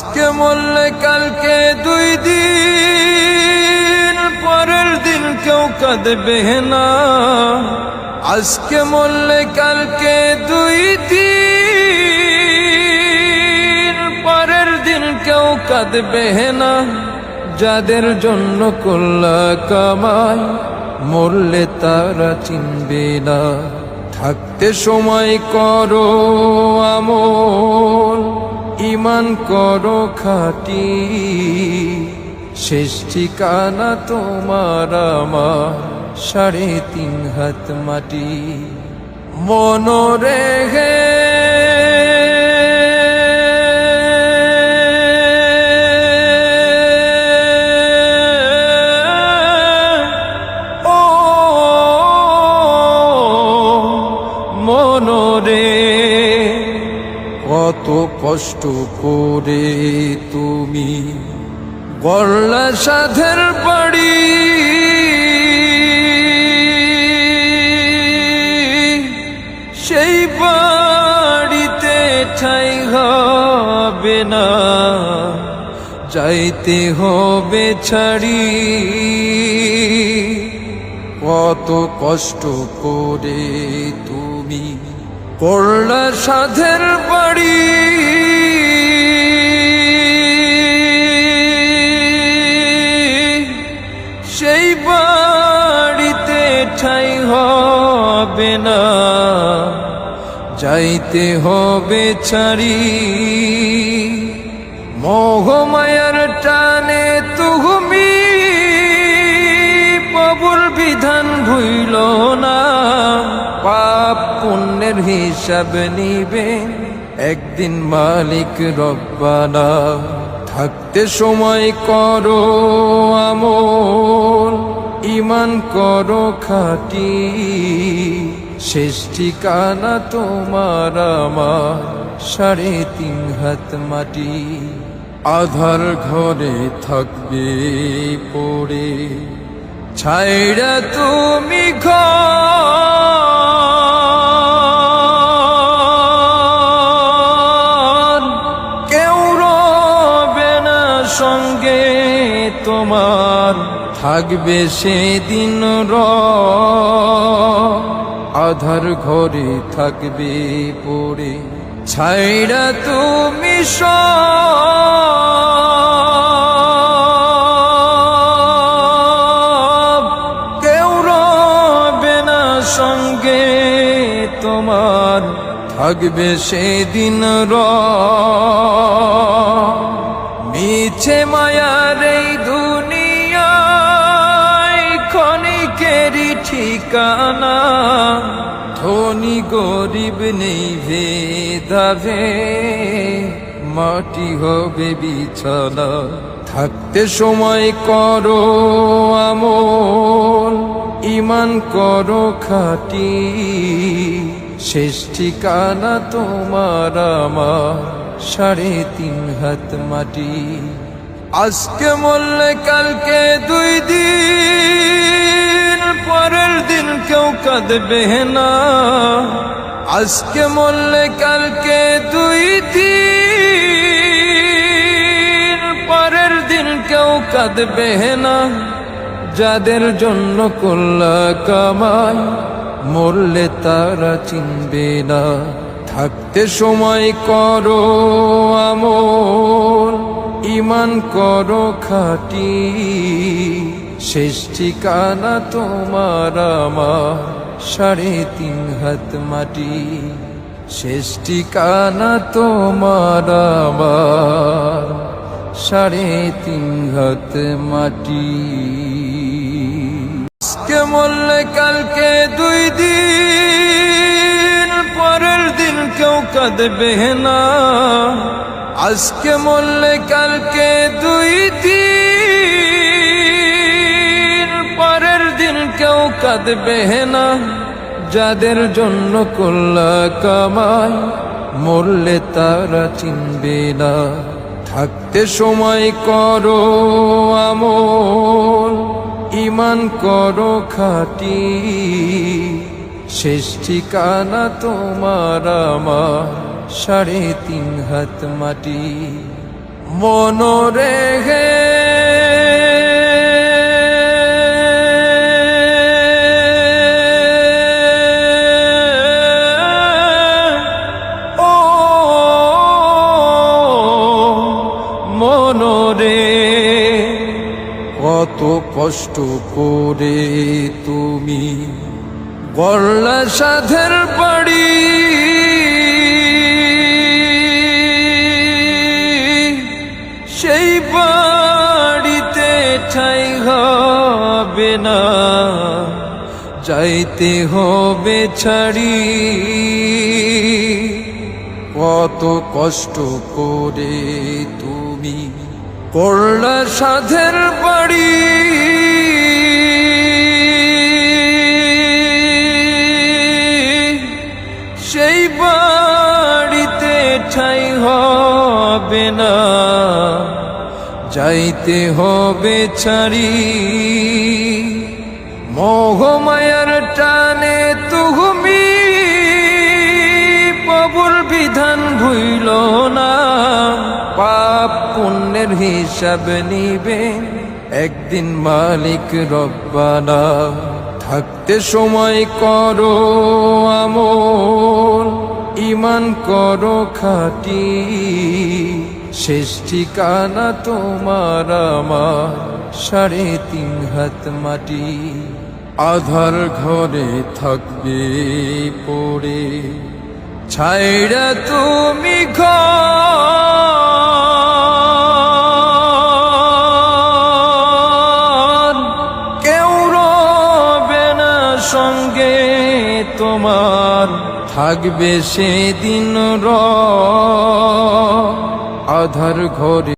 আজকে মরলে কালকে 2 দিন, পরের দিন কেউ কাঁদবে না। আজকে মরলে কালকে 2 দিন, পরের দিন কেউ কাঁদবে না। যাদের জন্য করলা কামাই, মরলে তারা চিনবে না। থাকতে সময় করো আমল, ঈমান করো খাঁটি, শেষ ঠিকানা তোমার আমার 3.5 হাত মাটি। মনরে হে মনরে, কত কষ্ট করে তুমি গড়লা সাধের বাড়ি। সেই বাড়িতে ঠাঁই হবে না, যাইতে হবে ছাড়ি। কত কষ্ট করে তুমি গড়লা সাধের বাড়ি। সেই বাড়িতে ঠাঁই হবে না, যাইতে হবে ছাড়ি। মোহমায়ার টানে তুমি প্রভুর বিধান ভুইল না। পাপ পুণ্যের হিসাব নিবে একদিন মালিক রব্বানা। থাকতে সময় করো আমল, ঈমান করো খাঁটি, শেষ ঠিকানা তোমার আমার 3.5 হাত মাটি। আধার ঘরে থাকবে পড়ে, ছাইড়া তুমি ঘর, কেউ রবে না সঙ্গে তোমার, থাকবে সেদিন আধার ঘরে থাকবে পড়ে, ছাইড়া তুমি সঙ্গে তোমার, থাকবে সেদিন মিছে মায়ার এই দুনিয়ায় ক্ষণিকেরই ঠিকানা। ধনী গরিব নেই ভেদাভে, মাটি হবে বিছানা। থাকতে সময় করো আমল, ঈমান করো খাঁটি, শেষ ঠিকানা তোমার আমার 3.5 হাত মাটি। আজকে মরলে কালকে 2 দিন, পরের দিন কেউ কাঁদবে না। আজকে মরলে কালকে 2 দিন, পরের দিন কেউ কাঁদবে না। যাদের জন্য করলা কামাই, মরলে তারা চিনবে না। থাকতে সময় করো আমল, ঈমান করো খাঁটি, শেষ ঠিকানা তোমার আমার 3.5 হাত মাটি। শেষ ঠিকানা তোমার আমার 3.5 হাত মাটি। আজকে মরলে কালকে 2 দিন, পরের দিন কেউ কাঁদবে না। আজকে মরলে কালকে 2 দিন, পরের দিন কেউ কাঁদবে না। যাদের জন্য করলা কামাই, মরলে তারা চিনবে না। থাকতে সময় করো আমল, ঈমান করো খাঁটি, শেষ ঠিকানা তোমার আমার 3.5 হাত মাটি। মনরে হে ও মনরে কত কষ্ট করে তুমি গড়লা সাধের বাড়ি, সেই বাড়িতে ঠাই হবে না, যাইতে হবে ছাড়ি। কত কষ্ট করে তুমি করলা সাধের বাড়ি, সেই বাড়িতে ঠাই হবে না, যাইতে হবে ছাড়ি। মোহমায়ার টানে তুমি প্রভুর বিধান ভুইল না, পাপ পুণ্যের হিসাব নিবে একদিন মালিক রব্বানা। থাকতে সময় করো আমল, ঈমান করো খাঁটি, শেষ ঠিকানা তোমার আমার 3.5 হাত মাটি। আধার ঘরে থাকবে পড়ে, ছাইড়া তুমি ঘর, কেউ রবে না সঙ্গে তোমার, থাকবে সেদিন আধার ঘরে।